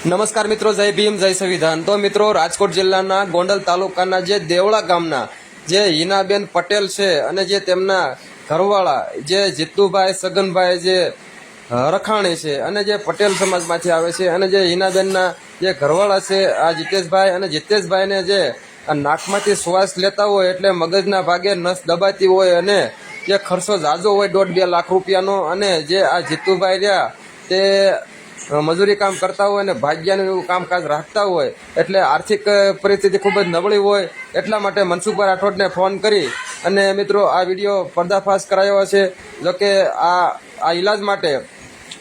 નમસ્કાર મિત્રો, જય ભીમ, જય સંવિધાન। તો મિત્રો, રાજકોટ જિલ્લાના ગોંડલ તાલુકાના જે દેવળા ગામના જે હિનાબેન પટેલ છે અને જે તેમના ઘરવાળા જે જીતુભાઈ સગનભાઈ જે રખાણી છે અને જે પટેલ સમાજમાંથી આવે છે અને જે હિનાબેનના જે ઘરવાળા છે આ જીતેશભાઈ અને જીતેશભાઈને જે નાકમાંથી શ્વાસ લેતા હોય એટલે મગજના ભાગે નસ દબાતી હોય અને જે ખર્ચો ઝાઝો હોય 1.5-2 લાખ રૂપિયાનો અને જે આ જીતુભાઈ રહ્યા તે મજૂરી કામ કરતા હોય અને ભાગ્યનું એવું કામકાજ રાખતા હોય એટલે આર્થિક પરિસ્થિતિ ખૂબ જ નબળી હોય એટલા માટે મનસુખભાઈ રાઠોડને ફોન કરી અને મિત્રો આ વિડીયો પર્દાફાશ કરાયો છે। જોકે આ ઈલાજ માટે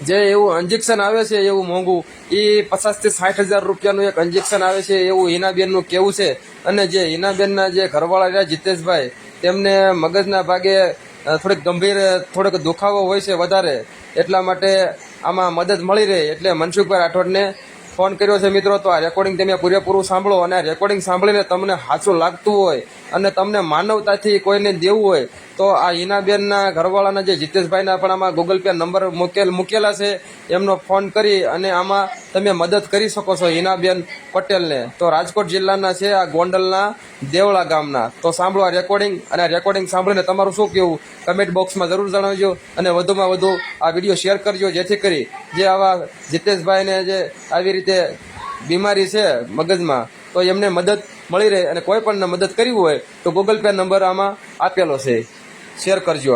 જે એવું ઇન્જેક્શન આવે છે એવું મોંઘું એ 50,000 થી 60,000 રૂપિયાનું એક ઇન્જેક્શન આવે છે એવું હિનાબેનનું કહેવું છે। અને જે હિનાબેનના જે ઘરવાળા રહ્યા જીતેશભાઈ તેમને મગજના ભાગે થોડીક ગંભીર થોડોક દુખાવો હોય છે વધારે એટલા માટે આમાં મદદ મળી રહે એટલે મનસુખભાઈ રાઠોડને ફોન કર્યો છે। મિત્રો, તો આ રેકોર્ડિંગ તમે પૂરેપૂરું સાંભળો અને આ રેકોર્ડિંગ સાંભળીને તમને સાચું લાગતું હોય અને તમને માનવતાથી કોઈને દેવું હોય તો આ હિનાબેનના ઘરવાળાના જે જીતેશભાઈના પણ આમાં ગૂગલ પે નંબર મૂકેલા છે એમનો ફોન કરી અને આમાં તમે મદદ કરી શકો છો હિનાબેન પટેલને। તો રાજકોટ જિલ્લાના છે આ ગોંડલના દેવળા ગામના। તો સાંભળો આ રેકોર્ડિંગ અને આ રેકોર્ડિંગ સાંભળીને તમારું શું કહેવું કમેન્ટ બોક્સમાં જરૂર જણાવજો અને વધુમાં વધુ આ વિડીયો શેર કરજો જેથી કરી જે આવા જીતેશભાઈને જે આવી રીતે બીમારી છે મગજમાં તો એમને મદદ મળી રહે અને કોઈ પણ મદદ કરવી હોય તો ગૂગલ પે નંબર આમાં આપેલો છે, શેર કરજો।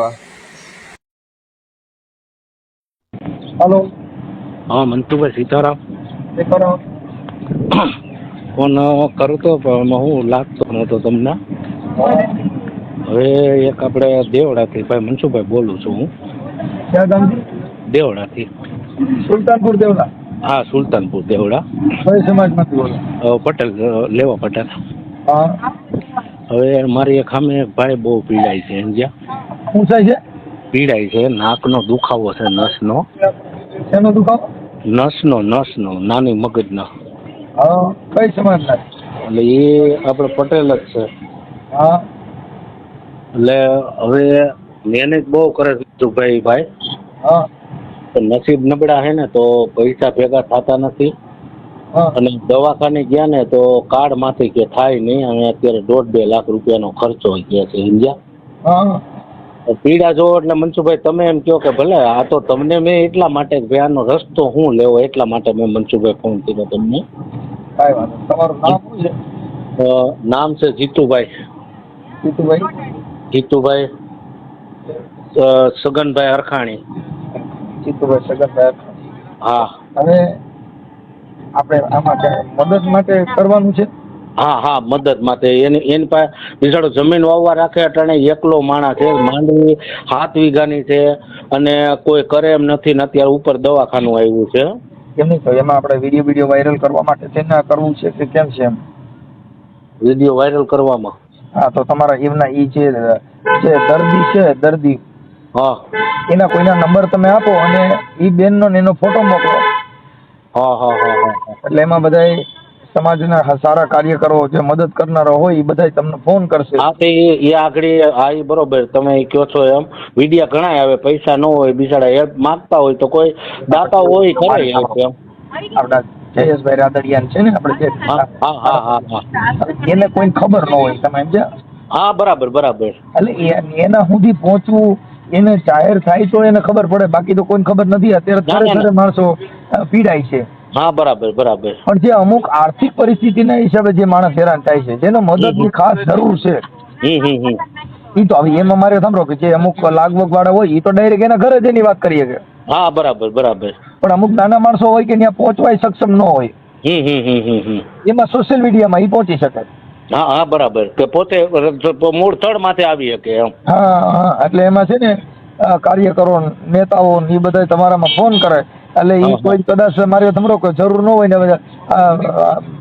हेलो हाँ मनसुखभाई सीताराम देखो फोन करूँ तो હું લાગતો નહોતો તમને। હવે એક આપણે દેવડાથી ભાઈ મનસુખભાઈ બોલું છું હું। क्या गांव जी દેવડાથી। सुल्तानपुर देवला હા સુલતાનપુર દેવડા। कई समाज में बोलो પટેલ લેવા પટેલ। हाँ હવે મારી એક સામે એક ભાઈ બહુ પીડાય છે સમજ્યા। पूछा है પીડાય છે, નાકનો દુખાવો છે, નસનો शनो दुखाव નસનો નાની મગજનો। हाँ कई समाज में એટલે એ આપણે પટેલ જ છે। हाँ એટલે હવે મહેનત બહુ કરે છે ભાઈ हाँ નસીબ નબળા હે ને તો પૈસા ભેગા થતા નથી हाँ અને દવાખાને ગયા ને તો કાર્ડ માંથી કે થાય નહીં અને અત્યારે 1.5-2 લાખ રૂપિયાનો ખર્ચો કે છે સમજ્યા। हाँ પીડા જો એટલે મનસુખભાઈ તમે એમ કહો કે ભલે આ તો તમને મેં એટલા માટે કે ભાઈ આનો રસ્તો હું લેવો એટલા માટે મેં મનસુખભાઈ ફોન કર્યો તમને। कई बात તમારું નામ શું છે નામ છે જીતુભાઈ જીતુભાઈ સગનભાઈ અરખાણી। જીતુભાઈ સગનભાઈ હા હવે આપણે આમાં મદદ માટે કરવાનું છે હા હા મદદ માટે એની પાસે બિચારો જમીન વાવવા રાખે અટાણે એકલો માણસ છે, માંડવી 7 વીઘાની છે અને કોઈ કરે એમ નથી ને અત્યારે ઉપર દવાખાનું આવ્યું છે। કેમ નહીં તો એમાં આપણે વિડીયો વાયરલ કરવા માટે તેને કરવું છે કે કેમ છે એમ વિડીયો વાયરલ કરવામાં। હા તો તમારા એમના ઈ જે દર્દી છે દર્દી હા એના કોઈના નંબર તમે આપો અને ઈ બેનનો ને એનો ફોટો મોકલો હા હા હા હા એટલે એમાં બધાય સમાજના સારા કાર્યકરો જે મદદ કરનારા હોય એ બધા તમને ફોન કરશે। હા તો એ આગળ હા એ બરોબર તમે કહો છો એમ વિડીયા ઘણા આવે પૈસા ન હોય બિચારા હેલ્પ માંગતા હોય તો કોઈ દાતા હોય કરે હેલ્પ એમ। આપડા જયેશભાઈ રાદડિયાન છે ને આપણે જે હા હા હા હા હા એને કોઈ ખબર ન હોય તમે સમજ્યા। હા બરાબર બરાબર એટલે એના સુધી પહોંચવું એને જાહેર થાય તો એને ખબર પડે બાકી તો કોઈને ખબર નથી। અત્યારે ના, ના, ખરેખર માણસો પીડાય છે હા બરાબર બરાબર પણ જે અમુક આર્થિક પરિસ્થિતિના હિસાબે જે માણસ હેરાન થાય છે જેનો મદદની ખાસ જરૂર છે હમ ઈ તો હવે એમાં મારે સાંભળો કે જે અમુક લાગવગ વાળા હોય એ તો ડાયરેક્ટ એના ઘરે જ એની વાત કરીએ કે હા બરાબર બરાબર પણ અમુક નાના માણસો હોય કે ત્યાં પહોંચવાય સક્ષમ ન હોય હમ એમાં સોશિયલ મીડિયામાં ઈ પહોંચી શકે। હા હા બરાબર કે પોતે મૂળ થડ માથે આવી શકે એમ। હા હા એટલે એમાં છે ને કાર્યકરો નેતાઓ એ બધા તમારામાં ફોન કરે એટલે ઈ કોઈ કદાચ મારે સાંભળો કે જરૂર ન હોય ને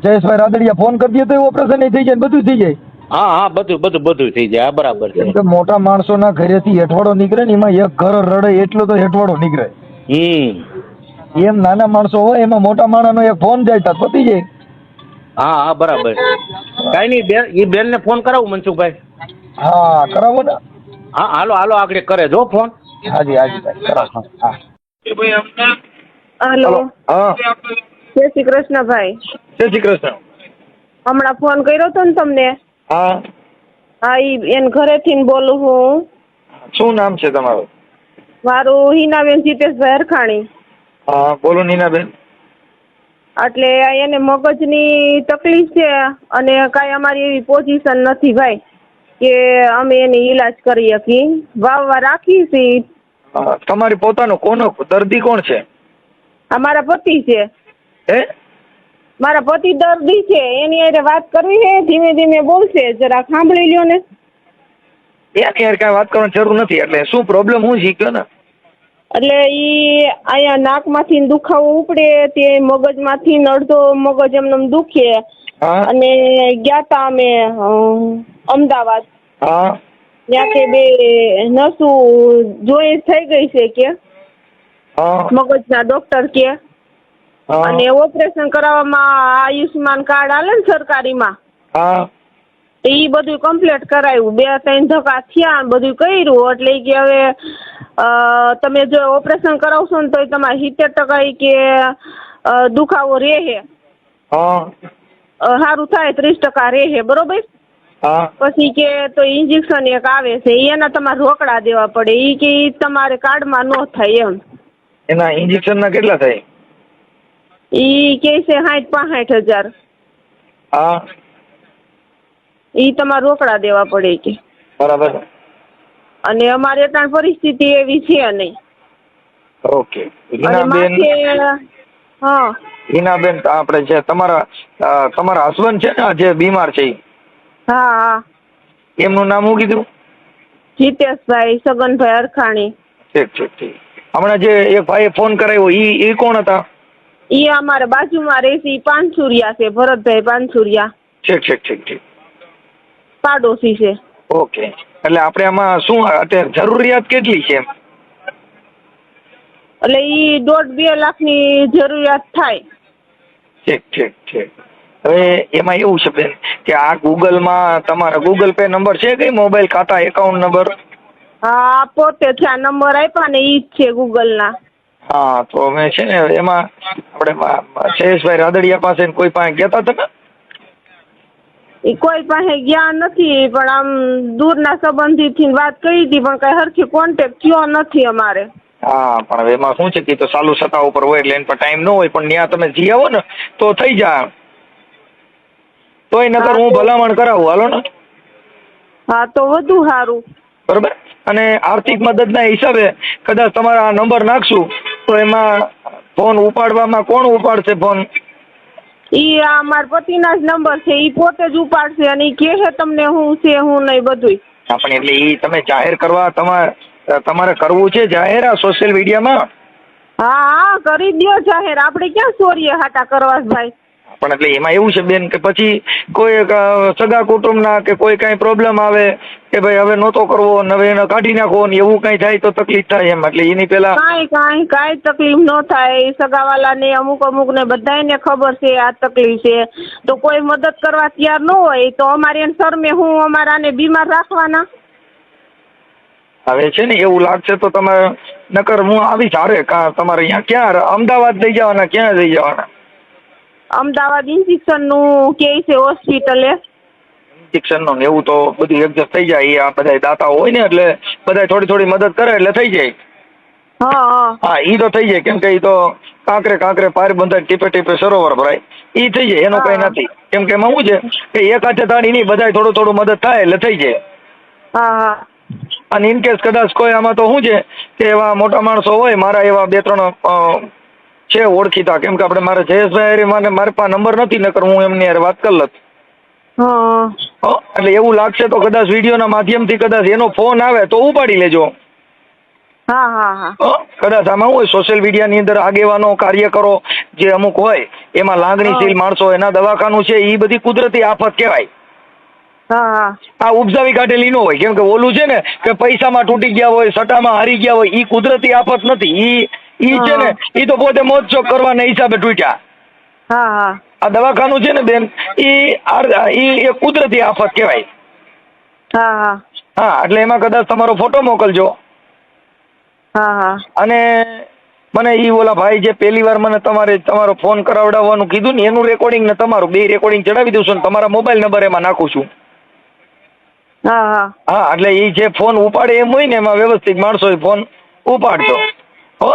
જયેશભાઈ રાદડિયા ફોન કરી દે તો ઓપરેશન થઈ જાય બધું થઈ જાય। હા હા બધું થઈ જાય હા બરાબર છે। કેમ કે મોટા માણસોના ઘરેથી હેઠવાડો નીકળે ને એમાં એક ઘર રડે એટલો તો હેઠવાડો નીકળે એમ નાના માણસો હોય એમાં મોટા માણસનો એક ફોન જાય તો પતી જાય। હા હા બરાબર કઈ નહીં બેન એ બેનને ફોન કરાવું મનસુખભાઈ। હા કરાવો ને। હા હાલો આગળ કરે જો ફોન। હાજી ભાઈ કરાવો। હા हेलो हाँ જય શ્રી કૃષ્ણ ભાઈ. જય શ્રી કૃષ્ણ. હમણાં ફોન કર્યો હતો ને તમને? હા. હા, એને ઘરેથી બોલું હું. શું નામ છે તમારું? મારું હિનાબેન જીતેશભાઈ હરખાણી. હા બોલો નીનાબેન. એટલે એને મગજની તકલીફ છે અને કાંઈ અમારી એવી પોઝિશન નથી ભાઈ કે અમે એની ઈલાજ કરી શકીએ. વાવવા રાખી છીએ. તમારી પોતાનો કોનો દર્દી કોણ છે? અમારા પતિ છે. હે? મારા પતિ દર્દી છે. એની હારે વાત કરવી છે. ધીમે ધીમે બોલશે, જરા સાંભળી લ્યો ને. એની યાર કાંઈ વાત કરવાની જરૂર નથી. એટલે શું પ્રોબ્લેમ શું છે કયો ને? એટલે ઈ અહીંયા નાકમાંથી દુખાવો ઉપડે, તે મગજમાંથી અડધો મગજ એમને દુખે. હા. અને ગયા તા અમે અમદાવાદ. હા. ત્યાં કે બે નસું જોઈ થઈ ગઈ છે કે હા. મગજના ડોક્ટર કે. હા. અને ઓપરેશન કરાવવામાં આયુષ્યમાન કાર્ડ આલે ને સરકારીમાં, હા. એ બધું કમ્પ્લીટ કરાવ્યું. 2-3 ધક્કા થયા, બધું કર્યું. એટલે ઈ કે હવે તમે જો ઓપરેશન કરાવશો ને તો તમારે 70% કે દુખાવો રહે. હા. સારું થાય 30% રહે, બરોબર. હા. પછી કે તો ઇન્જેક્શન એક આવે છે, એના તમારે રોકડા દેવા પડે. એ કે ઈ તમારે કાર્ડમાં ન થાય એમ. એના ઇન્જેક્શનના કેટલા થાય? ઈ કે છે 60-65 હજાર. હા. ઈ તમારે રોકડા દેવા પડે કે. બરાબર. અને અમારે ત્યાં પરિસ્થિતિ એવી છે નહીં. ઓકે. અને હિનાબેન, માથે હા. હિનાબેન આપણે જે તમારા હસબન્ડ છે ને જે બીમાર છે ઈ? હા હા. એમનું નામ શું કીધું? જીતેશભાઈ સગનભાઈ હરખાણી. ઠીક ઠીક ઠીક. હમણાં જે એક ભાઈએ ફોન કરાવ્યો ઈ કોણ હતા? ઈ અમારે બાજુમાં રહે છે. ઈ પાનસુરિયા છે, ભરતભાઈ પાનસુરિયા. ઠીક ઠીક ઠીક ઠીક. પાડોશી છે. ઓકે. એટલે આપણે આમાં શું અત્યારે જરૂરિયાત કેટલી છે એમ? એટલે ઈ 1.5-2 લાખની જરૂરિયાત થાય. ઠીક ઠીક ઠીક. હવે એમાં એવું છે બેન કે આ ગૂગલમાં તમારા ગૂગલ પે નંબર છે કઈ મોબાઈલ ખાતા એકાઉન્ટ નંબર? હા, પોતે છે. આ નંબર આપ્યા ને ઈ જ છે ગૂગલના. હા, તો અમે છે ને એમાં આપણે જયેશભાઈ રાદડિયા પાસે કોઈ પાસે ગયા હતા તમે? ઈ કોઈ પાસે ગયા નથી, પણ આમ દૂરના સંબંધીથી વાત કરી હતી, પણ કઈ હરખી કોન્ટેક્ટ થયો નથી અમારે. હા, પણ હવે એમાં શું છે કે તો ચાલુ સત્તા ઉપર હોય એટલે એના પર ટાઈમ ન હોય, પણ ત્યાં તમે જી આવો ને તો થઈ જાય. તોય નકર હું ભલામણ કરાવું, હાલો ને. હા, તો વધુ સારું. બરોબર. અને આર્થિક મદદના હિસાબે કદાચ તમારા નંબર નાખશું તો એમાં ફોન ઉપાડવામાં કોણ ઉપાડશે ફોન? ઈ આ મારા પતિના જ નંબર છે. ઈ પોતે જ ઉપાડશે અને ઈ કહે તમને હું છે હું નહીં બધું. પણ એટલે ઈ તમે જાહેર કરવા તમારે કરવું છે જાહેર આ સોશિયલ મીડિયામાં? હા હા, કરી દ્યો જાહેર. આપણે ક્યાં ચોરીએ હાટા કરવા ભાઈ. પણ એટલે એમાં એવું છે બેન કે પછી કોઈ સગા કુટુંબના કે કોઈ કઈ પ્રોબ્લેમ આવે કે ભાઈ હવે નહોતો કરવો ને હવે એને કાઢી નાખવો ને એવું કઈ થાય તો તકલીફ થાય એમ. એટલે એની પેલા કાંઈ તકલીફ ન થાય. સગાવાલાને અમુક ને બધાને ખબર છે આ તકલીફ છે, તો કોઈ મદદ કરવા તૈયાર ન હોય તો અમારે એને શરમે હું અમારાને બીમાર રાખવાના? હવે છે ને એવું લાગશે તો તમે નકર હું આવી સારે તમારે અહીંયા ક્યાં અમદાવાદ લઈ જવાના, ક્યાં લઈ જવાના? અમદાવાદ ઇન્જેક્શન નું કે છે હોસ્પિટલે. ઇન્જેક્શન નું એવું તો બધું એડજસ્ટ થઈ જાય. આ બધા દાતાઓ હોય ને એટલે બધા થોડી મદદ કરે એટલે થઈ જાય. હા હા, ઈ તો થઈ જાય. કેમ કે ઈ તો કાંકરે પાર બંધાય, ટીપે ટીપે સરોવર ભરાય. ઈ થઈ જાય, એનું કઈ નથી. કેમ કે એમાં શું છે કે એક હાથે તાળી નહીં, બધા થોડું મદદ થાય એટલે થઈ જાય. હા હા. અને ઇનકેસ કદાચ કોઈ આમાં તો શું છે કે એવા મોટા માણસો હોય, મારા એવા 2-3 છે ઓળખીતા. કેમ કે આપણે મારા જયેશભાઈ મારી પાસે નંબર નથી, નકર હું એમની યાર વાત કરી લત. એટલે એવું લાગશે તો કદાચ વિડીયોના માધ્યમથી કદાચ એનો ફોન આવે તો ઉપાડી લેજો. હા હા હા. કદાચ આમાં હોય સોશિયલ મીડિયાની અંદર આગેવાનો કાર્યકરો જે અમુક હોય એમાં લાગણીશીલ માણસો, એના દવાખાનું છે, એ બધી કુદરતી આફત કહેવાય. આ ઉપજાવી કાઢેલી ન હોય. કેમ કે ઓલું છે ને કે પૈસામાં તૂટી ગયા હોય, સટ્ટામાં હારી ગયા હોય, ઈ કુદરતી આફત નથી. ઈ છે ને ઈ તો પોતે મોજશોખ કરવાના હિસાબે તૂટ્યા. આ દવાખાનું છે ને બેન, ઈ એક કુદરતી આફત કહેવાય. હા, એટલે એમાં કદાચ તમારો ફોટો મોકલજો. અને મને ઈ ઓલા ભાઈ જે પહેલી વાર મને તમારો ફોન કરાવડાવવાનું કીધું ને એનું રેકોર્ડિંગ ને તમારું બે રેકોર્ડિંગ ચડાવી દઉં છું ને તમારા મોબાઈલ નંબર એમાં નાખું છું. હા હા હા એટલે ઈ જે ફોન ઉપાડે એમ હોય ને એમાં વ્યવસ્થિત માણસો ફોન ઉપાડજો. હો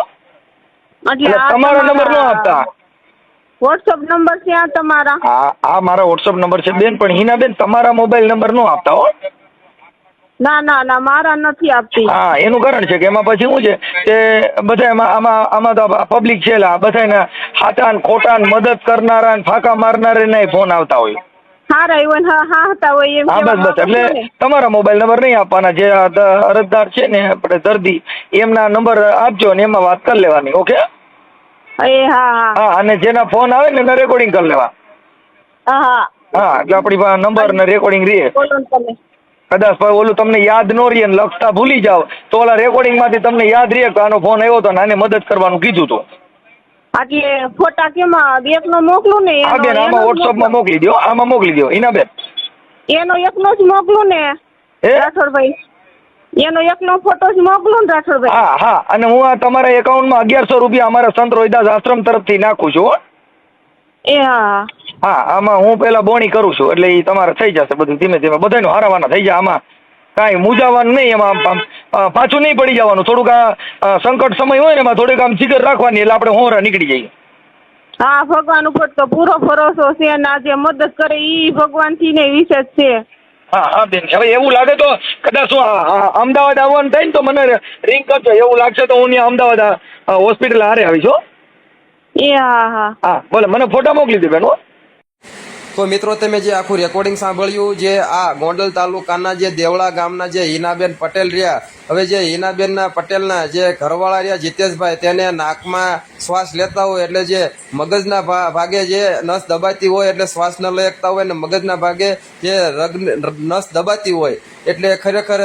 એટલે એટલે આ તમારો નંબર ન આપતા. વોટ્સઅપ નંબર છે આ તમારા? આ મારા વોટ્સઅપ નંબર છે બેન, પણ હિનાબેન તમારા મોબાઈલ નંબર ન આપતા હો. ના ના ના મારા નથી આપતી. હા એનું કારણ છે કે એમાં પછી શું છે કે બધા આમાં તો પબ્લિક છે બધા હાટા ને ખોટા ને મદદ કરનારા ને ફાંકા મારનારા ને ફોન આવતા હોય. હારા હોય ને હા હતા હોય એમ હા બસ કહેવા બસ એટલે માંગો છો ને? તમારા મોબાઈલ નંબર નહીં આપવાના. જે અરજદાર છે ને આપણે દર્દી એમના નંબર આપજો ને એમાં વાત કરી લેવાની. ઓકે એ હા હા હા અને જેના ફોન આવે ને એના રેકોર્ડિંગ કરી લેવા. હા હા હા એટલે આપણી પાસે નંબર ને રેકોર્ડિંગ રહે. બોલો ને તમે. કદાચ ઓલું તમને યાદ ન રહે ને લખતા ભૂલી જાવ તો ઓલા રેકોર્ડિંગ માંથી તમને યાદ રહે કે આનો ફોન આવ્યો હતો ને આને મદદ કરવાનું કીધું હતું. એટલે ફોટા કેમાં એકનો મોકલું ને હા બેન આમાં વોટ્સઅપમાં મોકલી દો. આમાં મોકલી દો હિનાબેન. એનો એકનો જ મોકલું ને હે રાઠોડભાઈ? એનો એકનો ફોટો જ મોકલું ને રાઠોડભાઈ? હા હા અને હું આ તમારા એકાઉન્ટમાં 1100 રૂપિયા અમારા સંત રોહિદાસ આશ્રમ તરફથી નાખું છું. હો એ હા હા આમાં હું પેલા બોણી કરું છું એટલે એ તમારે થઈ જશે બધું ધીમે ધીમે બધાનું હારાવાના થઈ જાય. આમાં કાંઈ મૂંઝાવાનું નહીં. એમાં પાછું નહીં પડી જવાનું. થોડુંક આ સંકટ સમય હોય ને એમાં થોડીક આમ જીગર રાખવાની એટલે આપણે હોરા નીકળી જઈએ. હા ભગવાન ઉપર તો પૂરો ભરોસો છે ને આ જે મદદ કરે ઈ ભગવાન થી ને વિશે જ છે. હા હા બેન હવે એવું લાગે તો કદાચ હું અમદાવાદ આવવાનું થાય ને તો મને રિંગ કરજો. એવું લાગશે તો હું ત્યાં અમદાવાદ હોસ્પિટલ હારે આવીશ. હો એ હા હા હા બોલે મને ફોટા મોકલી દે બેન. હો તો મિત્રો તમે જે આખું રેકોર્ડિંગ સાંભળ્યું જે આ ગોંડલ તાલુકાના જે દેવળા ગામના જે હિનાબેન પટેલ રહ્યા, હવે જે હિનાબેનના પટેલના જે ઘરવાળા રહ્યા જીતેશભાઈ તેને નાકમાં શ્વાસ લેતા હોય એટલે જે મગજના ભાગે જે નસ દબાતી હોય એટલે શ્વાસ ન લઈ શકતા હોય ને મગજના ભાગે જે નસ દબાતી હોય એટલે ખરેખર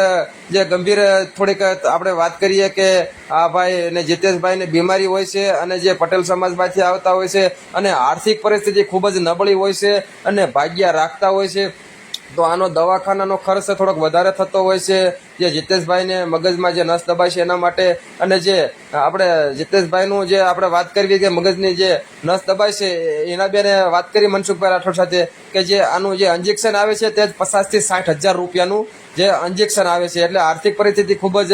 જે ગંભીર થોડીક આપણે વાત કરીએ કે આ ભાઈ ને જીતેશભાઈને બીમારી હોય છે અને જે પટેલ સમાજમાંથી આવતા હોય છે અને આર્થિક પરિસ્થિતિ ખૂબ જ નબળી હોય છે અને ભાગ્યા રાખતા હોય છે. તો આનો દવાખાનાનો ખર્ચ થોડોક વધારે થતો હોય છે જે જીતેશભાઈને મગજમાં જે નસ દબાય છે એના માટે. અને જે આપણે જીતેશભાઈનું જે આપણે વાત કરવી કે મગજની જે નસ દબાય છે એના બેને વાત કરી મનસુખભાઈ રાઠોડ સાથે કે જે આનું જે ઇન્જેક્શન આવે છે તે 50,000 થી 60,000 રૂપિયાનું જે ઇન્જેક્શન આવે છે એટલે આર્થિક પરિસ્થિતિ ખૂબ જ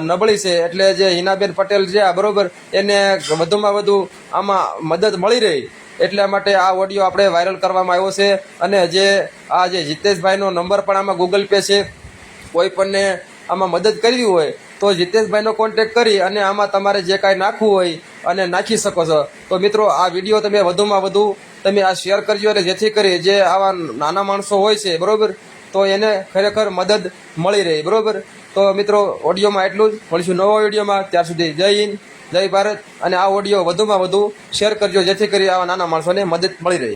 નબળી છે. એટલે જે હિનાબેન પટેલ છે બરોબર એને વધુમાં વધુ આમાં મદદ મળી રહી એટલા માટે આ ઓડિયો આપણે વાયરલ કરવામાં આવ્યો છે. અને જે આ જે જીતેશભાઈનો નંબર પણ આમાં ગૂગલ પે છે. કોઈ પણને આમાં મદદ કરવી હોય તો જીતેશભાઈનો કોન્ટેક્ટ કરી અને આમાં તમારે જે કાંઈ નાખવું હોય અને નાખી શકો છો. તો મિત્રો આ વિડીયો તમે વધુમાં વધુ તમે આ શેર કરજો અને જેથી કરી જે આવા નાના માણસો હોય છે બરોબર તો એને ખરેખર મદદ મળી રહે. બરોબર તો મિત્રો ઓડિયોમાં એટલું જ. મળીશું નવા વિડીયોમાં. ત્યાર સુધી જય હિન્દ જય ભારત. અને આ ઓડિયો વધુમાં વધુ શેર કરજો જેથી કરી આવા નાના માણસોને મદદ મળી રહે.